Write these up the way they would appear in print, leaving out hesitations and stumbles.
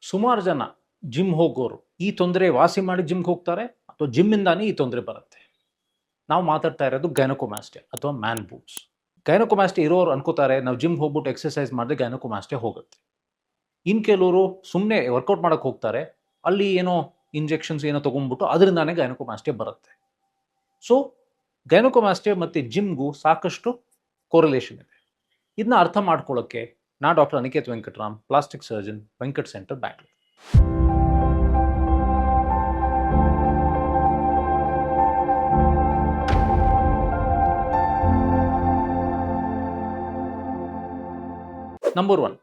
ಸುಮಾರು ಜನ ಜಿಮ್ ಹೋಗೋರು ಈ ತೊಂದರೆ ವಾಸಿ ಮಾಡಿ ಜಿಮ್ಗೆ ಹೋಗ್ತಾರೆ ಅಥವಾ ಜಿಮ್ಮಿಂದಾನೇ ಈ ತೊಂದರೆ ಬರುತ್ತೆ. ನಾವು ಮಾತಾಡ್ತಾ ಇರೋದು ಗೈನಕೋಮಾಸ್ಟಿಯಾ ಅಥವಾ ಮ್ಯಾನ್ ಬೂಬ್ಸ್. ಗೈನಕೋಮಾಸ್ಟಿಯಾ ಇರೋರು ಅನ್ಕೋತಾರೆ ನಾವು ಜಿಮ್ ಹೋಗ್ಬಿಟ್ಟು ಎಕ್ಸರ್ಸೈಸ್ ಮಾಡಿದ್ರೆ ಗೈನಕೋಮಾಸ್ಟಿಯಾ ಹೋಗುತ್ತೆ. ಇನ್ನು ಕೆಲವರು ಸುಮ್ಮನೆ ವರ್ಕೌಟ್ ಮಾಡಕ್ಕೆ ಹೋಗ್ತಾರೆ, ಅಲ್ಲಿ ಏನೋ ಇಂಜೆಕ್ಷನ್ಸ್ ಏನೋ ತೊಗೊಂಡ್ಬಿಟ್ಟು ಅದರಿಂದಾನೇ ಗೈನಕೋಮಾಸ್ಟಿಯಾ ಬರುತ್ತೆ. ಸೊ ಗೈನಕೋಮಾಸ್ಟಿಯಾ ಮತ್ತು ಜಿಮ್ಗೂ ಸಾಕಷ್ಟು ಕೋರಿಲೇಷನ್ ಇದೆ. ಇದನ್ನ ಅರ್ಥ ಮಾಡ್ಕೊಳ್ಳೋಕ್ಕೆ ನಾ doctor Aniket Venkataram, plastic surgeon, Venkat centre, Bangalore. Number 1,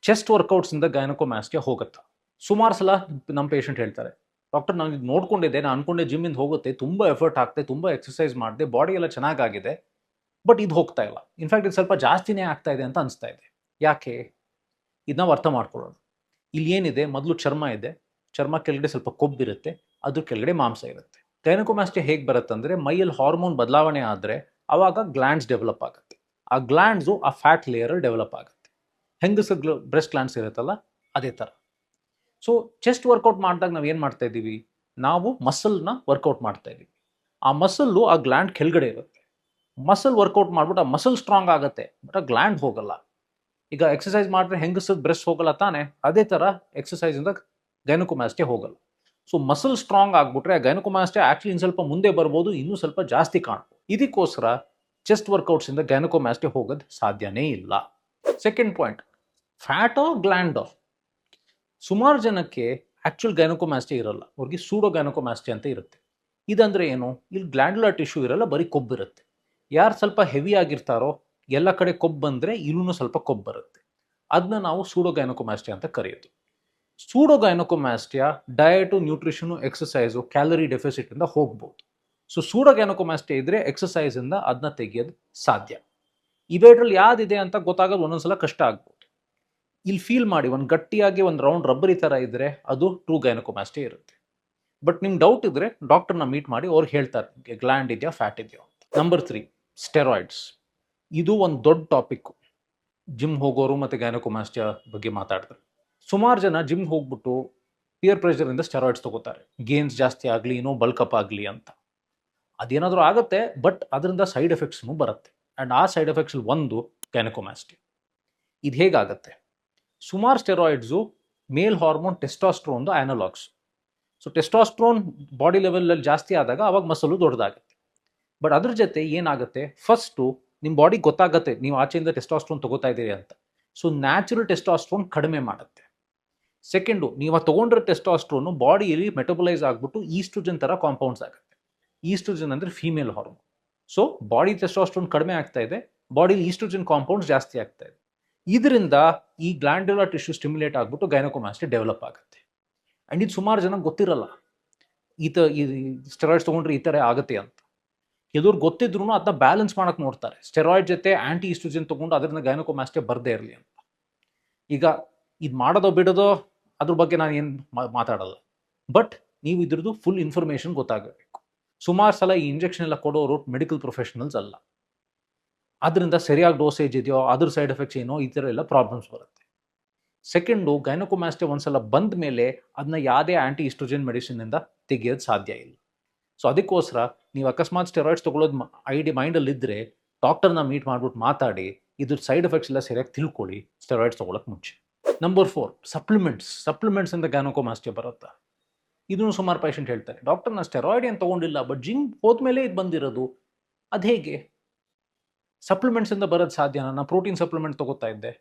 chest ವರ್ಕೌಟ್ಸಿಂದ ಗೈನಕೋಮಾಸ್ಟಿಯಾ ಹೋಗುತ್ತಾ? ಸುಮಾರು ಸಲ ನಮ್ಮ ಪೇಷಂಟ್ ಹೇಳ್ತಾರೆ, ಡಾಕ್ಟರ್ ನಾನು ಇದು ನೋಡ್ಕೊಂಡಿದ್ದೆ, ನಾನು ಅನ್ಕೊಂಡೆ ಜಿಮ್ಮಿಂದ ಹೋಗುತ್ತೆ, ತುಂಬ ಎಫರ್ಟ್ ಆಗ್ತದೆ, ತುಂಬ ಎಕ್ಸರ್ಸೈಸ್ ಮಾಡಿದೆ, ಬಾಡಿ ಎಲ್ಲ ಚೆನ್ನಾಗಾಗಿದೆ, ಬಟ್ ಇದು ಹೋಗ್ತಾ ಇಲ್ಲ. ಇನ್ಫ್ಯಾಕ್ಟ್ ಇದು ಸ್ವಲ್ಪ ಜಾಸ್ತಿನೇ ಆಗ್ತಾ ಇದೆ ಅಂತ ಅನಿಸ್ತಾ ಇದೆ. ಯಾಕೆ? ಇದು ನಾವು ಅರ್ಥ ಮಾಡ್ಕೊಳ್ಳೋಣ. ಇಲ್ಲಿ ಏನಿದೆ, ಮೊದಲು ಚರ್ಮ ಇದೆ, ಚರ್ಮ ಕೆಳಗಡೆ ಸ್ವಲ್ಪ ಕೊಬ್ಬಿರುತ್ತೆ, ಅದ್ರ ಕೆಳಗಡೆ ಮಾಂಸ ಇರುತ್ತೆ. ಗೈನಕೋಮಾಸ್ಟಿಯಾ ಹೇಗೆ ಬರುತ್ತಂದರೆ, ಮೈಯಲ್ಲಿ ಹಾರ್ಮೋನ್ ಬದಲಾವಣೆ ಆದರೆ ಆವಾಗ ಗ್ಲ್ಯಾಂಡ್ಸ್ ಡೆವಲಪ್ ಆಗುತ್ತೆ. ಆ ಗ್ಲ್ಯಾಂಡ್ಸು ಆ ಫ್ಯಾಟ್ ಲೇಯರಲ್ಲಿ ಡೆವಲಪ್ ಆಗುತ್ತೆ. ಹೆಂಗಸ ಬ್ರೆಸ್ಟ್ ಗ್ಲ್ಯಾಂಡ್ಸ್ ಇರುತ್ತಲ್ಲ, ಅದೇ ಥರ. ಸೊ ಚೆಸ್ಟ್ ವರ್ಕೌಟ್ ಮಾಡಿದಾಗ ನಾವು ಏನು ಮಾಡ್ತಾ ಇದ್ದೀವಿ, ನಾವು ಮಸಲ್ನ ವರ್ಕೌಟ್ ಮಾಡ್ತಾ ಇದ್ದೀವಿ. ಆ ಮಸಲ್ಲು ಆ ಗ್ಲ್ಯಾಂಡ್ ಕೆಳಗಡೆ ಇರುತ್ತೆ. ಮಸಲ್ ವರ್ಕೌಟ್ ಮಾಡ್ಬಿಟ್ಟು ಆ ಮಸಲ್ ಸ್ಟ್ರಾಂಗ್ ಆಗುತ್ತೆ, ಬಟ್ ಆ ಗ್ಲ್ಯಾಂಡ್ ಹೋಗಲ್ಲ. ಈಗ ಎಕ್ಸಸೈಸ್ ಮಾಡಿದ್ರೆ ಹೆಂಗಸದ ಬ್ರೆಸ್ಟ್ ಹೋಗಲ್ಲ ತಾನೆ, ಅದೇ ಥರ ಎಕ್ಸಸೈಸಿಂದ ಗೈನಕೋಮಾಸ್ಟಿಯಾ ಹೋಗಲ್ಲ. ಸೊ ಮಸಲ್ ಸ್ಟ್ರಾಂಗ್ ಆಗಿಬಿಟ್ರೆ ಗೈನಕೋಮಾಸ್ಟಿಯಾ ಆ್ಯಕ್ಚುಲಿ ಇನ್ನು ಸ್ವಲ್ಪ ಮುಂದೆ ಬರ್ಬೋದು, ಇನ್ನೂ ಸ್ವಲ್ಪ ಜಾಸ್ತಿ ಕಾಣ್ಬೋದು. ಇದಕ್ಕೋಸ್ಕರ ಚೆಸ್ಟ್ ವರ್ಕೌಟ್ಸಿಂದ ಗೈನಕೋಮಾಸ್ಟಿಯಾ ಹೋಗೋದು ಸಾಧ್ಯನೇ ಇಲ್ಲ. ಸೆಕೆಂಡ್ ಪಾಯಿಂಟ್, ಫ್ಯಾಟೋ ಗ್ಲ್ಯಾಂಡೋ. ಸುಮಾರು ಜನಕ್ಕೆ ಆ್ಯಕ್ಚುಲ್ ಗೈನಕೋಮಾಸ್ಟಿಯಾ ಇರಲ್ಲ, ಅವ್ರಿಗೆ ಸೂಡೋ ಗೈನಕೋಮಾಸ್ಟಿಯಾ ಅಂತ ಇರುತ್ತೆ. ಇದಂದರೆ ಏನು? ಇಲ್ಲಿ ಗ್ಲ್ಯಾಂಡುಲರ್ ಟಿಶ್ಯೂ ಇರಲ್ಲ, ಬರೀ ಕೊಬ್ಬಿರುತ್ತೆ. ಯಾರು ಸ್ವಲ್ಪ ಹೆವಿ ಆಗಿರ್ತಾರೋ, ಎಲ್ಲ ಕಡೆ ಕೊಬ್ಬು ಬಂದರೆ ಇಲ್ಲೂ ಸ್ವಲ್ಪ ಕೊಬ್ಬು ಬರುತ್ತೆ. ಅದನ್ನ ನಾವು ಸೂಡೋ ಗೈನಕೋಮಾಸ್ಟಿಯಾ ಅಂತ ಕರೆಯೋದು. ಸೂಡೋ ಗೈನಕೋಮಾಸ್ಟಿಯಾ ಡಯಟು, ನ್ಯೂಟ್ರಿಷನು, ಎಕ್ಸಸೈಸು, ಕ್ಯಾಲರಿ ಡೆಫಿಸಿಟಿಂದ ಹೋಗ್ಬೋದು. ಸೊ ಸೂಡೋ ಗೈನಕೋಮಾಸ್ಟಿಯಾ ಇದ್ದರೆ ಎಕ್ಸಸೈಸಿಂದ ಅದನ್ನ ತೆಗೆಯೋದು ಸಾಧ್ಯ. ಇವೆರಡರಲ್ಲಿ ಯಾವುದಿದೆ ಅಂತ ಗೊತ್ತಾಗೋದು ಒಂದೊಂದ್ಸಲ ಕಷ್ಟ ಆಗ್ಬೋದು. ಇಲ್ಲಿ ಫೀಲ್ ಮಾಡಿ, ಒಂದು ಗಟ್ಟಿಯಾಗಿ ಒಂದು ರೌಂಡ್ ರಬ್ಬರಿ ಥರ ಇದ್ದರೆ ಅದು ಟ್ರೂ ಗೈನಕೋಮಾಸ್ಟಿಯಾ ಇರುತ್ತೆ. ಬಟ್ ನಿಮ್ಗೆ ಡೌಟ್ ಇದ್ದರೆ ಡಾಕ್ಟರ್ನ ಮೀಟ್ ಮಾಡಿ ಅವ್ರು ಹೇಳ್ತಾರೆ ಗ್ಲ್ಯಾಂಡ್ ಇದೆಯಾ, ಫ್ಯಾಟ್ ಇದೆಯಾ ಅಂತ. Number 3, steroids. ಇದು ಒಂದು ದೊಡ್ಡ ಟಾಪಿಕ್ಕು. ಜಿಮ್ ಹೋಗೋರು ಮತ್ತು ಗೈನಕೋಮಾಸ್ಟಿಯಾ ಬಗ್ಗೆ ಮಾತಾಡಿದ್ರೆ ಸುಮಾರು ಜನ ಜಿಮ್ಗೆ ಹೋಗ್ಬಿಟ್ಟು ಪಿಯರ್ ಪ್ರೆಷರಿಂದ ಸ್ಟೆರಾಯ್ಡ್ಸ್ ತೊಗೋತಾರೆ, ಗೇನ್ಸ್ ಜಾಸ್ತಿ ಆಗಲಿ, ಏನೋ ಬಲ್ಕಪ್ ಆಗಲಿ ಅಂತ. ಅದೇನಾದರೂ ಆಗುತ್ತೆ, ಬಟ್ ಅದರಿಂದ ಸೈಡ್ ಎಫೆಕ್ಟ್ಸ್ನೂ ಬರುತ್ತೆ. ಆ್ಯಂಡ್ ಆ ಸೈಡ್ ಎಫೆಕ್ಟ್ಸಲ್ಲಿ ಒಂದು ಗೈನಕೋಮಾಸ್ಟಿಯಾ. ಇದು ಹೇಗಾಗುತ್ತೆ? ಸುಮಾರು ಸ್ಟೆರಾಯ್ಡ್ಸು ಮೇಲ್ ಹಾರ್ಮೋನ್ ಟೆಸ್ಟಾಸ್ಟ್ರೋನ್ದು ಆ್ಯನಲಾಗ್ಸ್. ಸೊ ಟೆಸ್ಟಾಸ್ಟ್ರೋನ್ ಬಾಡಿ ಲೆವೆಲಲ್ಲಿ ಜಾಸ್ತಿ ಆದಾಗ ಅವಾಗ ಮಸಲು ದೊಡ್ಡದಾಗುತ್ತೆ. ಬಟ್ ಅದ್ರ ಜೊತೆ ಏನಾಗುತ್ತೆ, ಫಸ್ಟು ನಿಮ್ಮ ಬಾಡಿ ಗೊತ್ತಾಗುತ್ತೆ ನೀವು ಆಚೆಯಿಂದ ಟೆಸ್ಟಾಸ್ಟ್ರೋನ್ ತೊಗೋತಾ ಇದ್ದೀರಿ ಅಂತ. ಸೊ ನ್ಯಾಚುರಲ್ ಟೆಸ್ಟಾಸ್ಟ್ರೋನ್ ಕಡಿಮೆ ಮಾಡುತ್ತೆ. ಸೆಕೆಂಡು, ನೀವು ತೊಗೊಂಡ್ರೆ ಟೆಸ್ಟಾಸ್ಟ್ರೋನು ಬಾಡಿಯಲ್ಲಿ ಮೆಟಬಲೈಸ್ ಆಗಿಬಿಟ್ಟು ಈಸ್ಟ್ರೋಜನ್ ಥರ ಕಾಂಪೌಂಡ್ಸ್ ಆಗುತ್ತೆ. ಈಸ್ಟ್ರೋಜನ್ ಅಂದರೆ ಫೀಮೇಲ್ ಹಾರ್ಮೋನ್. ಸೊ ಬಾಡಿ ಟೆಸ್ಟಾಸ್ಟ್ರೋನ್ ಕಡಿಮೆ ಆಗ್ತಾ ಇದೆ, ಬಾಡಿಲಿ ಈಸ್ಟ್ರೋಜನ್ ಕಾಂಪೌಂಡ್ಸ್ ಜಾಸ್ತಿ ಆಗ್ತಾ ಇದೆ. ಇದರಿಂದ ಈ ಗ್ಲ್ಯಾಂಡ್ಯುಲರ್ ಟಿಶ್ಯೂ ಸ್ಟಿಮ್ಯುಲೇಟ್ ಆಗಿಬಿಟ್ಟು ಗೈನಕೋಮಾಸ್ಟಿಯಾ ಡೆವಲಪ್ ಆಗುತ್ತೆ. ಆ್ಯಂಡ್ ಇದು ಸುಮಾರು ಜನ ಗೊತ್ತಿರಲ್ಲ, ಈ ಸ್ಟೆರಾಯ್ಡ್ಸ್ ತೊಗೊಂಡ್ರೆ ಈ ಥರ ಆಗುತ್ತೆ ಅಂತ. ಕೆಲವ್ರು ಗೊತ್ತಿದ್ರು ಅದನ್ನ ಬ್ಯಾಲೆನ್ಸ್ ಮಾಡೋಕೆ ನೋಡ್ತಾರೆ, ಸ್ಟೆರಾಯ್ಡ್ ಜೊತೆ ಆ್ಯಂಟಿ ಈಸ್ಟ್ರೋಜನ್ ತೊಗೊಂಡು ಅದರಿಂದ ಗೈನಕೋಮಾಸ್ಟಿಯಾ ಬರದೇ ಇರಲಿ ಅಂತ. ಈಗ ಇದು ಮಾಡೋದೋ ಬಿಡೋದೋ ಅದ್ರ ಬಗ್ಗೆ ನಾನು ಏನು ಮಾತಾಡಲ್ಲ, ಬಟ್ ನೀವು ಇದ್ರದ್ದು ಫುಲ್ ಇನ್ಫಾರ್ಮೇಷನ್ ಗೊತ್ತಾಗಬೇಕು. ಸುಮಾರು ಸಲ ಈ ಇಂಜೆಕ್ಷನ್ ಎಲ್ಲ ಕೊಡೋರು ಮೆಡಿಕಲ್ ಪ್ರೊಫೆಷನಲ್ಸ್ ಅಲ್ಲ. ಅದರಿಂದ ಸರಿಯಾಗಿ ಡೋಸೇಜ್ ಇದೆಯೋ, ಅದ್ರ ಸೈಡ್ ಎಫೆಕ್ಟ್ಸ್ ಏನೋ, ಈ ಥರ ಎಲ್ಲ ಪ್ರಾಬ್ಲಮ್ಸ್ ಬರುತ್ತೆ. ಸೆಕೆಂಡು, ಗೈನಕೋಮಾಸ್ಟಿಯಾ ಒಂದ್ಸಲ ಬಂದ ಮೇಲೆ ಅದನ್ನ ಯಾವುದೇ ಆ್ಯಂಟಿ ಈಸ್ಟ್ರೋಜನ್ ಮೆಡಿಸಿನಿಂದ ತೆಗೆಯೋದು ಸಾಧ್ಯ ಇಲ್ಲ. ಸೊ ಅದಕ್ಕೋಸ್ಕರ ನೀವು ಅಕಸ್ಮಾತ್ ಸ್ಟೆರಾಯ್ಡ್ಸ್ ತೊಗೊಳ್ಳೋದು ಮೈಂಡಲ್ಲಿದ್ದರೆ ಡಾಕ್ಟರ್ನ ಮೀಟ್ ಮಾಡ್ಬಿಟ್ಟು ಮಾತಾಡಿ ಇದ್ರ ಸೈಡ್ ಎಫೆಕ್ಟ್ಸ್ ಎಲ್ಲ ಸರಿಯಾಗಿ ತಿಳ್ಕೊಳ್ಳಿ ಸ್ಟೆರಾಯ್ಡ್ಸ್ ತೊಗೊಳಕ್ಕೆ ಮುಂಚೆ. ನಂಬರ್ 4, ಸಪ್ಲಿಮೆಂಟ್ಸಿಂದ ಗೈನಕೋಮಾಸ್ಟಿಯಾ ಬರುತ್ತಾ? ಇದನ್ನು ಸುಮಾರು ಪೇಷಂಟ್ ಹೇಳ್ತಾರೆ, ಡಾಕ್ಟರ್ ನಾನು ಸ್ಟೆರಾಯ್ಡ್ ಏನು ತೊಗೊಂಡಿಲ್ಲ, ಬಟ್ ಜಿಮ್ ಹೋದ್ಮೇಲೆ ಇದು ಬಂದಿರೋದು, ಅದು ಹೇಗೆ? ಸಪ್ಲಿಮೆಂಟ್ಸಿಂದ ಬರೋದು ಸಾಧ್ಯನಾ? ನಾನು ಪ್ರೋಟೀನ್ ಸಪ್ಲಿಮೆಂಟ್ ತೊಗೋತಾ ಇದ್ದೆ.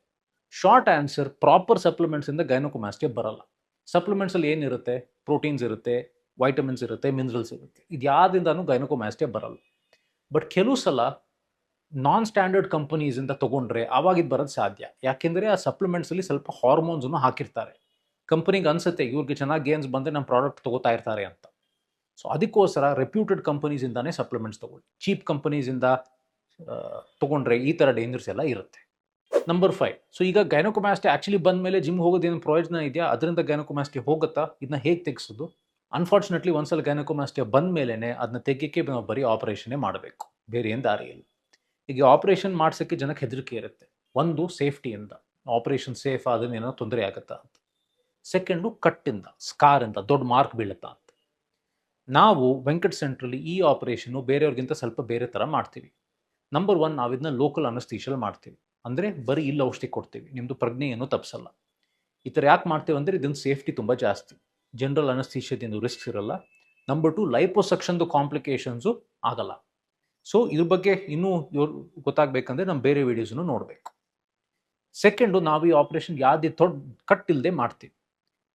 ಶಾರ್ಟ್ ಆನ್ಸರ್, ಪ್ರಾಪರ್ ಸಪ್ಲಿಮೆಂಟ್ಸಿಂದ ಗೈನಕೋಮಾಸ್ಟಿಯಾ ಬರಲ್ಲ. ಸಪ್ಲಿಮೆಂಟ್ಸಲ್ಲಿ ಏನಿರುತ್ತೆ? ಪ್ರೋಟೀನ್ಸ್ ಇರುತ್ತೆ, ವೈಟಮಿನ್ಸ್ ಇರುತ್ತೆ, ಮಿನರಲ್ಸ್ ಇರುತ್ತೆ. ಇದು ಯಾವುದಿಂದನೂ ಗೈನಕೋಮಾಸ್ಟಿಯಾ ಬರಲ್ಲ. ಬಟ್ ಕೆಲವು ಸಲ ನಾನ್ ಸ್ಟ್ಯಾಂಡರ್ಡ್ ಕಂಪನೀಸಿಂದ ತೊಗೊಂಡ್ರೆ ಆವಾಗ ಇದು ಬರೋದು ಸಾಧ್ಯ. ಯಾಕೆಂದರೆ ಆ ಸಪ್ಲಿಮೆಂಟ್ಸಲ್ಲಿ ಸ್ವಲ್ಪ ಹಾರ್ಮೋನ್ಸನ್ನು ಹಾಕಿರ್ತಾರೆ. ಕಂಪನಿಗೆ ಅನಿಸುತ್ತೆ ಇವ್ರಿಗೆ ಚೆನ್ನಾಗಿ ಗೇನ್ಸ್ ಬಂದರೆ ನಮ್ಮ ಪ್ರಾಡಕ್ಟ್ ತೊಗೋತಾ ಇರ್ತಾರೆ ಅಂತ. ಸೊ ಅದಕ್ಕೋಸ್ಕರ ರೆಪ್ಯೂಟೆಡ್ ಕಂಪನೀಸಿಂದಾನೇ ಸಪ್ಲಿಮೆಂಟ್ಸ್ ತೊಗೊಳ್ಳಿ. ಚೀಪ್ ಕಂಪನೀಸಿಂದ ತೊಗೊಂಡ್ರೆ ಈ ಥರ ಡೇಂಜರ್ಸ್ ಎಲ್ಲ ಇರುತ್ತೆ. ನಂಬರ್ 5, ಸೊ ಈಗ ಗೈನಕೋಮಾಸ್ಟಿಯಾ ಆ್ಯಕ್ಚುಲಿ ಬಂದ ಮೇಲೆ ಜಿಮ್ ಹೋಗೋದೇನು ಪ್ರಯೋಜನ ಇದೆಯಾ? ಅದರಿಂದ ಗೈನಕೋಮಾಸ್ಟಿಯಾ ಹೋಗುತ್ತಾ? ಇದನ್ನ ಹೇಗೆ ತೆಗೆಸೋದು? ಅನ್ಫಾರ್ಚುನೇಟ್ಲಿ ಒಂದ್ಸಲ ಗೈನಕೋಮಾಸ್ಟಿಯಾ ಬಂದ ಮೇಲೇ ಅದನ್ನ ತೆಗಿಯೋಕ್ಕೆ ನಾವು ಬರೀ ಆಪರೇಷನ್ನೇ ಮಾಡಬೇಕು, ಬೇರೆ ಏನು ದಾರಿ ಇಲ್ಲ. ಈಗ ಆಪರೇಷನ್ ಮಾಡ್ಸೋಕ್ಕೆ ಜನಕ್ಕೆ ಹೆದರಿಕೆ ಇರುತ್ತೆ. ಒಂದು, ಸೇಫ್ಟಿಯಿಂದ, ಆಪರೇಷನ್ ಸೇಫ್ ಅದನ್ನೇನೋ ತೊಂದರೆ ಆಗುತ್ತಾ ಅಂತ. ಸೆಕೆಂಡು ಕಟ್ಟಿಂದ, ಸ್ಕಾರಿಂದ ದೊಡ್ಡ ಮಾರ್ಕ್ ಬೀಳುತ್ತಾ ಅಂತ. ನಾವು ವೆಂಕಟ್ ಸೆಂಟ್ರಲ್ಲಿ ಈ ಆಪರೇಷನ್ನು ಬೇರೆಯವ್ರಿಗಿಂತ ಸ್ವಲ್ಪ ಬೇರೆ ಥರ ಮಾಡ್ತೀವಿ. ನಂಬರ್ 1, ನಾವು ಇದನ್ನ ಲೋಕಲ್ ಅನಸ್ತೀಶಿಯಲ್ಲಿ ಮಾಡ್ತೀವಿ. ಅಂದರೆ ಬರೀ ಇಲ್ಲಿ ಔಷಧಿ ಕೊಡ್ತೀವಿ, ನಿಮ್ಮದು ಪ್ರಜ್ಞೆಯನ್ನು ತಪ್ಪಿಸಲ್ಲ. ಈ ಥರ ಯಾಕೆ ಮಾಡ್ತೀವಿ ಅಂದರೆ ಇದನ್ನು ಸೇಫ್ಟಿ ತುಂಬ ಜಾಸ್ತಿ. ಜನರಲ್ ಅನಸ್ತೀಶಿಯಾದಿಂದ ರಿಸ್ಕ್ಸ್ ಇರಲ್ಲ. ನಂಬರ್ 2, ಲೈಪೋಸಕ್ಷನ್ದು ಕಾಂಪ್ಲಿಕೇಶನ್ಸು ಆಗಲ್ಲ. ಸೊ ಇದ್ರ ಬಗ್ಗೆ ಇನ್ನೂ ಗೊತ್ತಾಗಬೇಕಂದ್ರೆ ನಮ್ಮ ಬೇರೆ ವೀಡಿಯೋಸನ್ನು ನೋಡಬೇಕು. ಸೆಕೆಂಡು, ನಾವು ಈ ಆಪರೇಷನ್ ಯಾವುದೇ ದೊಡ್ಡ ಕಟ್ಟಿಲ್ಲದೆ ಮಾಡ್ತೀವಿ.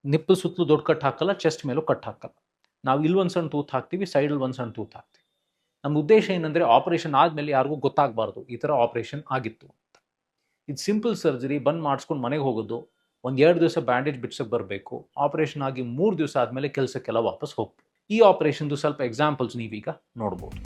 ನಿಪ್ಪಲ್ ಸುತ್ತಲೂ ದೊಡ್ಡ ಕಟ್ ಹಾಕಲ್ಲ, ಚೆಸ್ಟ್ ಮೇಲೂ ಕಟ್ ಹಾಕಲ್ಲ. ನಾವು ಇಲ್ಲಿ ಒಂದು ಸಣ್ಣ ತೂತು ಹಾಕ್ತೀವಿ, ಸೈಡಲ್ಲಿ ಒಂದು ಸಣ್ಣ ತೂತು ಹಾಕ್ತೀವಿ. ನಮ್ಮ ಉದ್ದೇಶ ಏನಂದರೆ ಆಪರೇಷನ್ ಆದಮೇಲೆ ಯಾರಿಗೂ ಗೊತ್ತಾಗಬಾರ್ದು ಈ ಥರ ಆಪರೇಷನ್ ಆಗಿತ್ತು ಅಂತ. ಇದು ಸಿಂಪಲ್ ಸರ್ಜರಿ, ಬಂದು ಮಾಡಿಸ್ಕೊಂಡು ಮನೆಗೆ ಹೋಗೋದು, ಒಂದು 2 ದಿವಸ ಬ್ಯಾಂಡೇಜ್ ಬಿಡ್ಸಕ್ಕೆ ಬರಬೇಕು. ಆಪರೇಷನ್ ಆಗಿ 3 ದಿವಸ ಆದಮೇಲೆ ಕೆಲಸಕ್ಕೆಲ್ಲ ವಾಪಸ್ ಹೋಗ್ಬೇಕು. ಈ ಆಪರೇಷನ್ದು ಸ್ವಲ್ಪ ಎಕ್ಸಾಂಪಲ್ಸ್ ನೀವೀಗ ನೋಡ್ಬೋದು.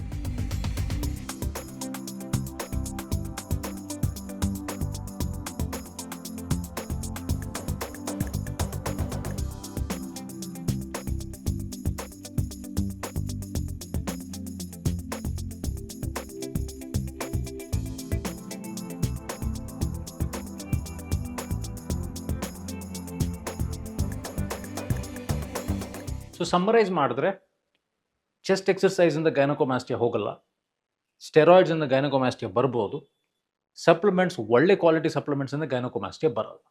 ಸೊ ಸಮ್ಮರೈಸ್ ಮಾಡಿದ್ರೆ, ಚೆಸ್ಟ್ ಎಕ್ಸರ್ಸೈಸಿಂದ ಗೈನಕೋಮ್ಯಾಸ್ಟಿಯಾ ಹೋಗಲ್ಲ, ಸ್ಟೆರಾಯ್ಡ್ಸಿಂದ ಗೈನಕೋಮ್ಯಾಸ್ಟಿಯಾ ಬರ್ಬೋದು, ಸಪ್ಲಿಮೆಂಟ್ಸ್ ಒಳ್ಳೆ ಕ್ವಾಲಿಟಿ ಸಪ್ಲಿಮೆಂಟ್ಸಿಂದ ಗೈನಕೋಮ್ಯಾಸ್ಟಿಯಾ ಬರಲ್ಲ.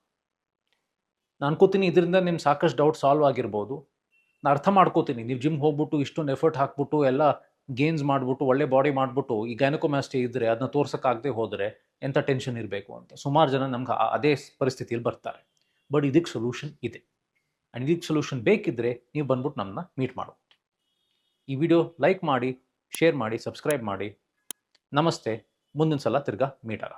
ನಾನು ಅನ್ಕೋತೀನಿ ಇದರಿಂದ ನಿಮ್ಮ ಸಾಕಷ್ಟು ಡೌಟ್ ಸಾಲ್ವ್ ಆಗಿರ್ಬೋದು. ನಾನು ಅರ್ಥ ಮಾಡ್ಕೋತೀನಿ, ನೀವು ಜಿಮ್ ಹೋಗ್ಬಿಟ್ಟು ಇಷ್ಟೊಂದು ಎಫರ್ಟ್ ಹಾಕ್ಬಿಟ್ಟು ಎಲ್ಲ ಗೇನ್ಸ್ ಮಾಡಿಬಿಟ್ಟು ಒಳ್ಳೆ ಬಾಡಿ ಮಾಡಿಬಿಟ್ಟು ಈ ಗೈನಕೋಮ್ಯಾಸ್ಟಿಯಾ ಇದ್ದರೆ ಅದನ್ನ ತೋರ್ಸೋಕ್ಕಾಗದೆ ಹೋದರೆ ಎಂಥ ಟೆನ್ಷನ್ ಇರಬೇಕು ಅಂತ ಸುಮಾರು ಜನ ನಮ್ಗೆ ಅದೇ ಪರಿಸ್ಥಿತಿಯಲ್ಲಿ ಬರ್ತಾರೆ. ಬಟ್ ಇದಕ್ಕೆ ಸೊಲ್ಯೂಷನ್ ಇದೆ. ಆ್ಯಂಡ್ ಇದಕ್ಕೆ ಸೊಲ್ಯೂಷನ್ ಬೇಕಿದ್ದರೆ ನೀವು ಬಂದ್ಬಿಟ್ಟು ನಮ್ಮನ್ನ ಮೀಟ್ ಮಾಡ್ಬೋದು. ಈ ವಿಡಿಯೋ ಲೈಕ್ ಮಾಡಿ, ಶೇರ್ ಮಾಡಿ, ಸಬ್ಸ್ಕ್ರೈಬ್ ಮಾಡಿ. ನಮಸ್ತೆ. ಮುಂದಿನ ಸಲ ತಿರ್ಗಾ ಮೀಟ್ ಆಗ.